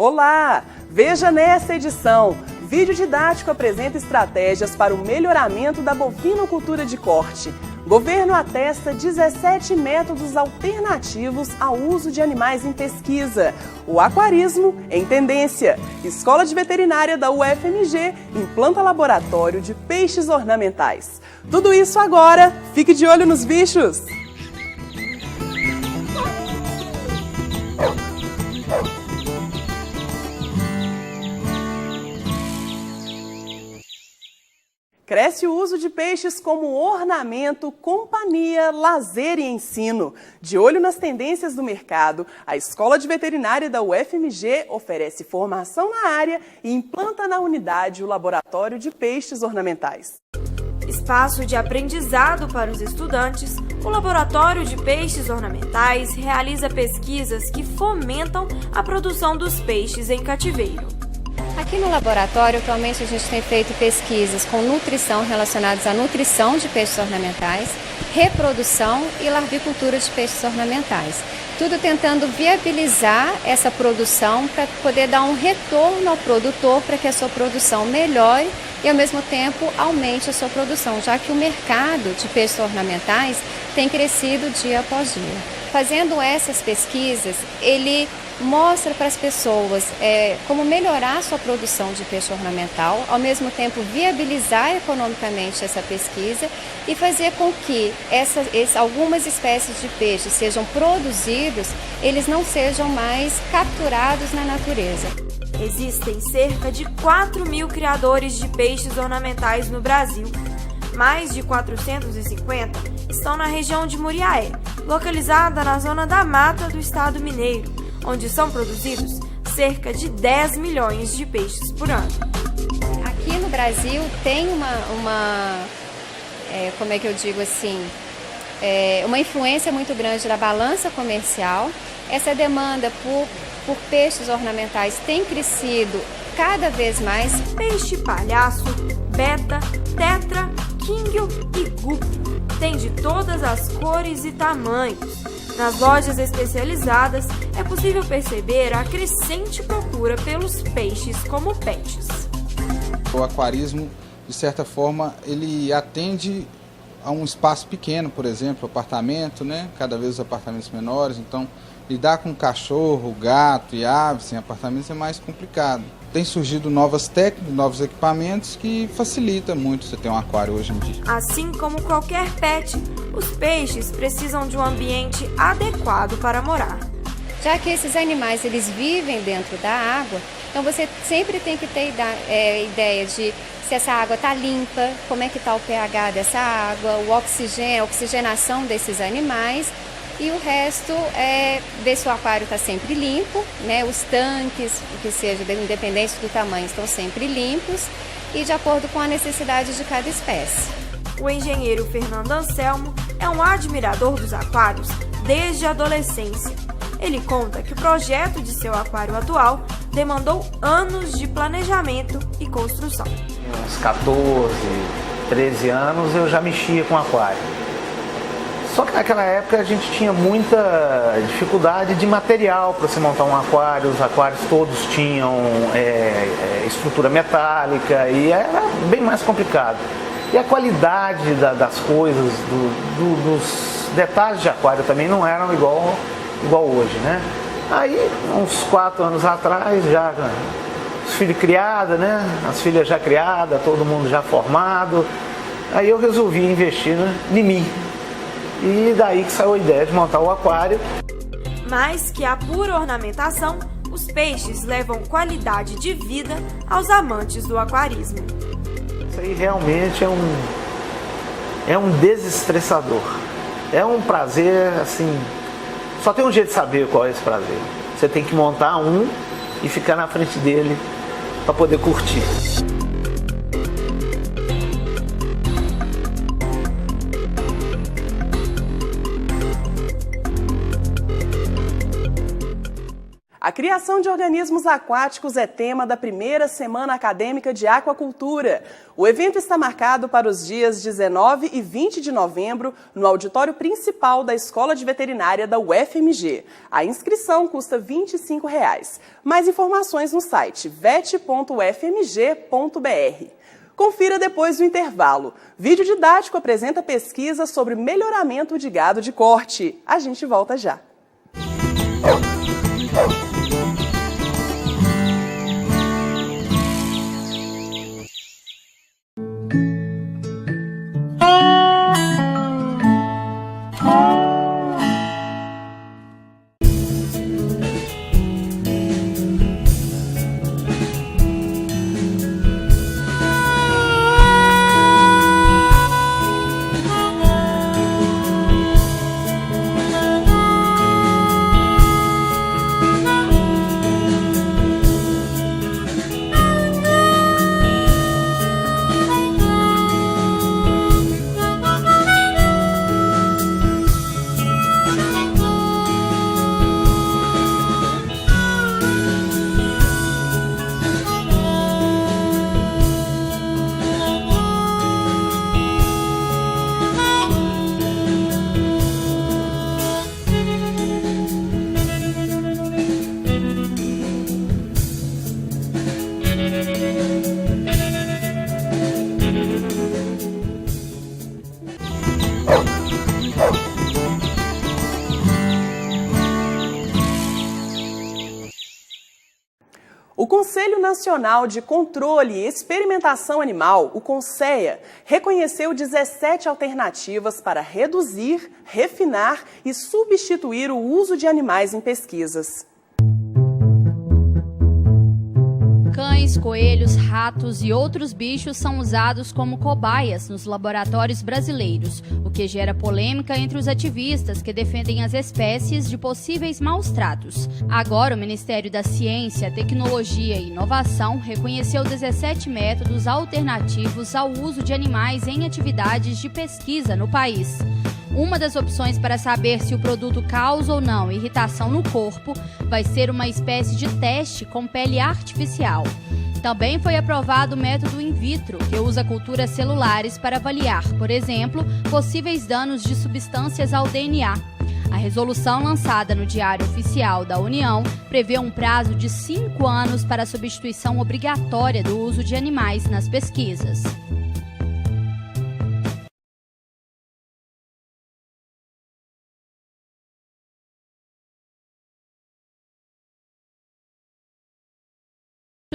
Olá! Veja nesta edição. Vídeo didático apresenta estratégias para o melhoramento da bovinocultura de corte. Governo atesta 17 métodos alternativos ao uso de animais em pesquisa. O aquarismo em tendência. Escola de Veterinária da UFMG implanta laboratório de peixes ornamentais. Tudo isso agora. Fique de olho nos bichos! Cresce o uso de peixes como ornamento, companhia, lazer e ensino. De olho nas tendências do mercado, a Escola de Veterinária da UFMG oferece formação na área e implanta na unidade o Laboratório de Peixes Ornamentais. Espaço de aprendizado para os estudantes, o Laboratório de Peixes Ornamentais realiza pesquisas que fomentam a produção dos peixes em cativeiro. Aqui no laboratório, atualmente a gente tem feito pesquisas com nutrição relacionadas à nutrição de peixes ornamentais, reprodução e larvicultura de peixes ornamentais. Tudo tentando viabilizar essa produção para poder dar um retorno ao produtor para que a sua produção melhore e ao mesmo tempo aumente a sua produção, já que o mercado de peixes ornamentais tem crescido dia após dia. Fazendo essas pesquisas, ele mostra para as pessoas como melhorar a sua produção de peixe ornamental, ao mesmo tempo viabilizar economicamente essa pesquisa e fazer com que algumas espécies de peixes sejam produzidos, eles não sejam mais capturados na natureza. Existem cerca de 4.000 criadores de peixes ornamentais no Brasil. Mais de 450 estão na região de Muriaé, localizada na zona da mata do estado mineiro, onde são produzidos cerca de 10 milhões de peixes por ano. Aqui no Brasil tem uma influência muito grande da balança comercial. Essa demanda por peixes ornamentais tem crescido cada vez mais. Peixe palhaço, beta, tetra, quinguio e gupo. Tem de todas as cores e tamanhos. Nas lojas especializadas, é possível perceber a crescente procura pelos peixes como pets. O aquarismo, de certa forma, ele atende a um espaço pequeno, por exemplo, apartamento, né? Cada vez os apartamentos menores, então lidar com cachorro, gato e aves em apartamentos é mais complicado. Tem surgido novas técnicas, novos equipamentos que facilita muito você ter um aquário hoje em dia. Assim como qualquer pet, os peixes precisam de um ambiente adequado para morar. Já que esses animais eles vivem dentro da água, então você sempre tem que ter ideia de se essa água está limpa, como é que está o pH dessa água, a oxigenação desses animais. E o resto é ver se o aquário está sempre limpo, né? Os tanques, que seja independente do tamanho, estão sempre limpos e de acordo com a necessidade de cada espécie. O engenheiro Fernando Anselmo é um admirador dos aquários desde a adolescência. Ele conta que o projeto de seu aquário atual demandou anos de planejamento e construção. Uns 14, 13 anos eu já mexia com aquário. Só que naquela época a gente tinha muita dificuldade de material para se montar um aquário. Os aquários todos tinham estrutura metálica e era bem mais complicado. E a qualidade das coisas, dos detalhes de aquário também não eram igual hoje, né? Aí, uns 4 anos atrás, já os filhos criados, né? As filhas já criadas, todo mundo já formado. Aí eu resolvi investir em mim. E daí que saiu a ideia de montar o aquário. Mais que a pura ornamentação, os peixes levam qualidade de vida aos amantes do aquarismo. Isso aí realmente é um desestressador. É um prazer, assim, só tem um jeito de saber qual é esse prazer. Você tem que montar um e ficar na frente dele para poder curtir. A A criação de organismos aquáticos é tema da primeira Semana Acadêmica de Aquacultura. O evento está marcado para os dias 19 e 20 de novembro no auditório principal da Escola de Veterinária da UFMG. A inscrição custa R$ 25. Mais informações no site vet.ufmg.br. Confira depois do intervalo. Vídeo didático apresenta pesquisa sobre melhoramento de gado de corte. A gente volta já. O Conselho Nacional de Controle e Experimentação Animal, o CONSEA, reconheceu 17 alternativas para reduzir, refinar e substituir o uso de animais em pesquisas. Cães, coelhos, ratos e outros bichos são usados como cobaias nos laboratórios brasileiros, o que gera polêmica entre os ativistas que defendem as espécies de possíveis maus-tratos. Agora, o Ministério da Ciência, Tecnologia e Inovação reconheceu 17 métodos alternativos ao uso de animais em atividades de pesquisa no país. Uma das opções para saber se o produto causa ou não irritação no corpo vai ser uma espécie de teste com pele artificial. Também foi aprovado o método in vitro, que usa culturas celulares para avaliar, por exemplo, possíveis danos de substâncias ao DNA. A resolução lançada no Diário Oficial da União prevê um prazo de 5 anos para a substituição obrigatória do uso de animais nas pesquisas.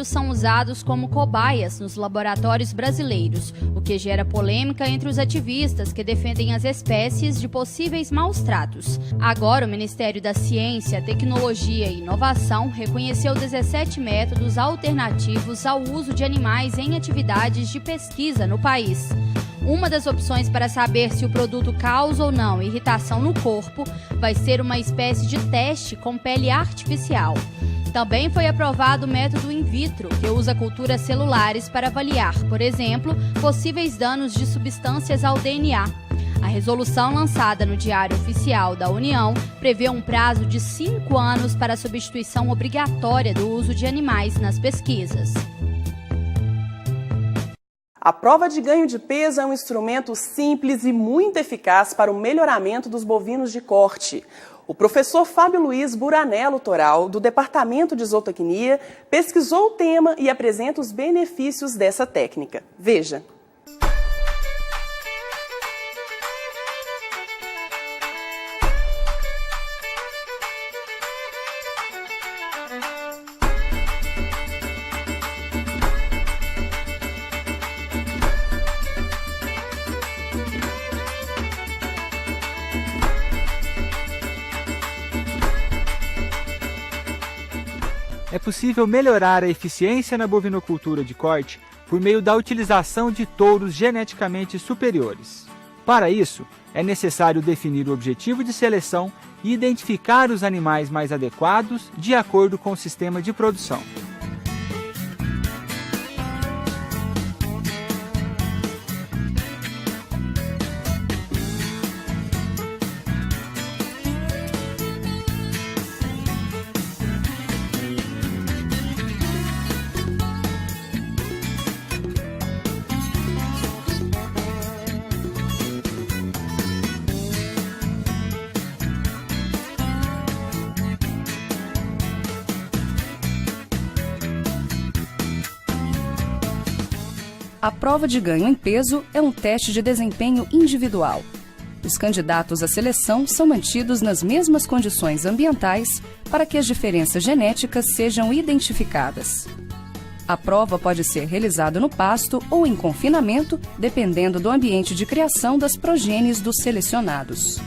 São usados como cobaias nos laboratórios brasileiros, o que gera polêmica entre os ativistas que defendem as espécies de possíveis maus-tratos. Agora, o Ministério da Ciência, Tecnologia e Inovação reconheceu 17 métodos alternativos ao uso de animais em atividades de pesquisa no país. Uma das opções para saber se o produto causa ou não irritação no corpo vai ser uma espécie de teste com pele artificial. Também foi aprovado o método in vitro, que usa culturas celulares para avaliar, por exemplo, possíveis danos de substâncias ao DNA. A resolução lançada no Diário Oficial da União prevê um prazo de 5 anos para a substituição obrigatória do uso de animais nas pesquisas. A prova de ganho de peso é um instrumento simples e muito eficaz para o melhoramento dos bovinos de corte. O professor Fábio Luiz Buranello Toral, do Departamento de Zootecnia, pesquisou o tema e apresenta os benefícios dessa técnica. Veja. É possível melhorar a eficiência na bovinocultura de corte por meio da utilização de touros geneticamente superiores. Para isso, é necessário definir o objetivo de seleção e identificar os animais mais adequados de acordo com o sistema de produção. A prova de ganho em peso é um teste de desempenho individual. Os candidatos à seleção são mantidos nas mesmas condições ambientais para que as diferenças genéticas sejam identificadas. A prova pode ser realizada no pasto ou em confinamento, dependendo do ambiente de criação das progênies dos selecionados.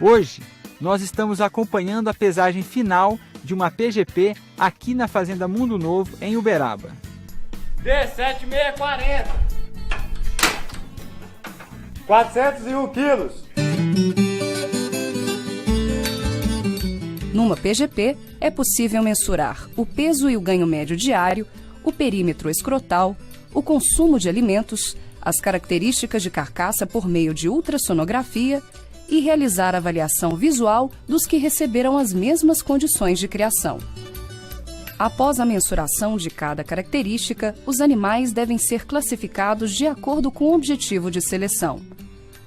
Hoje, nós estamos acompanhando a pesagem final de uma PGP aqui na Fazenda Mundo Novo, em Uberaba. D7640. 401 quilos. Numa PGP, é possível mensurar o peso e o ganho médio diário, o perímetro escrotal, o consumo de alimentos, as características de carcaça por meio de ultrassonografia e realizar a avaliação visual dos que receberam as mesmas condições de criação. Após a mensuração de cada característica, os animais devem ser classificados de acordo com o objetivo de seleção.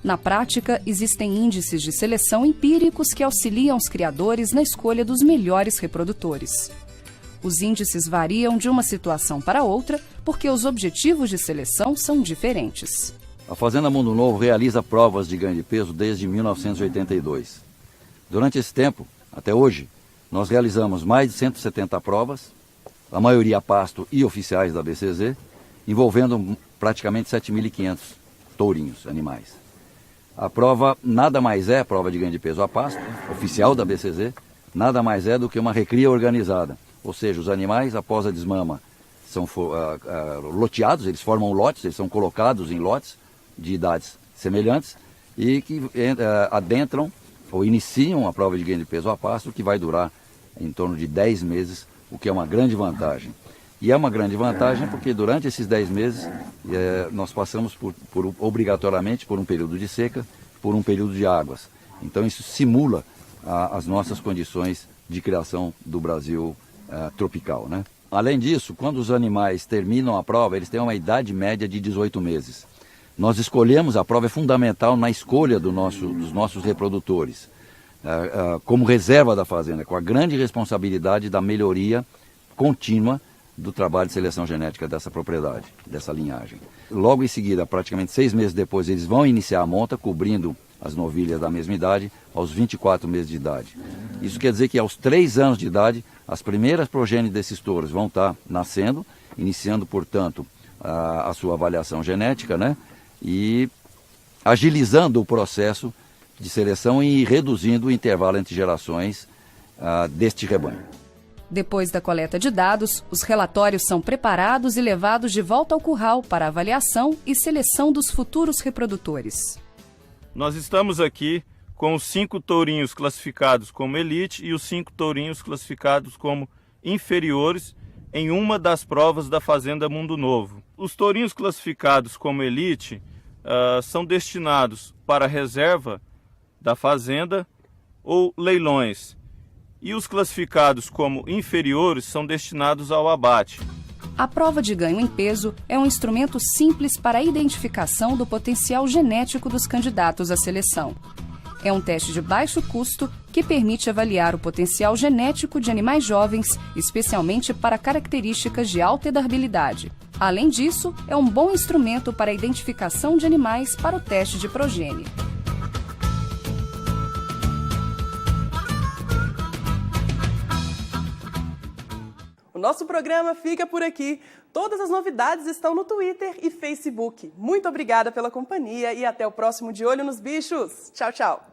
Na prática, existem índices de seleção empíricos que auxiliam os criadores na escolha dos melhores reprodutores. Os índices variam de uma situação para outra porque os objetivos de seleção são diferentes. A Fazenda Mundo Novo realiza provas de ganho de peso desde 1982. Durante esse tempo, até hoje, nós realizamos mais de 170 provas, a maioria a pasto e oficiais da BCZ, envolvendo praticamente 7.500 tourinhos, animais. A prova nada mais é, a prova de ganho de peso a pasto, oficial da BCZ, nada mais é do que uma recria organizada. Ou seja, os animais, após a desmama, são loteados, eles formam lotes, eles são colocados em lotes de idades semelhantes e que adentram ou iniciam a prova de ganho de peso a pasto, que vai durar em torno de 10 meses, o que é uma grande vantagem. E é uma grande vantagem porque durante esses 10 meses nós passamos obrigatoriamente por um período de seca, por um período de águas. Então isso simula as nossas condições de criação do Brasil tropical, né? Além disso, quando os animais terminam a prova, eles têm uma idade média de 18 meses. Nós escolhemos, a prova é fundamental na escolha dos nossos reprodutores, como reserva da fazenda, com a grande responsabilidade da melhoria contínua do trabalho de seleção genética dessa propriedade, dessa linhagem. Logo em seguida, praticamente 6 meses depois, eles vão iniciar a monta, cobrindo as novilhas da mesma idade, aos 24 meses de idade. Isso quer dizer que aos 3 anos de idade, as primeiras progênies desses touros vão estar nascendo, iniciando, portanto, a sua avaliação genética, né? E agilizando o processo de seleção e reduzindo o intervalo entre gerações deste rebanho. Depois da coleta de dados, os relatórios são preparados e levados de volta ao curral para avaliação e seleção dos futuros reprodutores. Nós estamos aqui com os 5 tourinhos classificados como elite e os 5 tourinhos classificados como inferiores em uma das provas da Fazenda Mundo Novo. Os tourinhos classificados como elite são destinados para a reserva da fazenda ou leilões. E os classificados como inferiores são destinados ao abate. A prova de ganho em peso é um instrumento simples para a identificação do potencial genético dos candidatos à seleção. É um teste de baixo custo que permite avaliar o potencial genético de animais jovens, especialmente para características de alta herdabilidade. Além disso, é um bom instrumento para a identificação de animais para o teste de progênie. O nosso programa fica por aqui. Todas as novidades estão no Twitter e Facebook. Muito obrigada pela companhia e até o próximo De Olho nos Bichos. Tchau, tchau.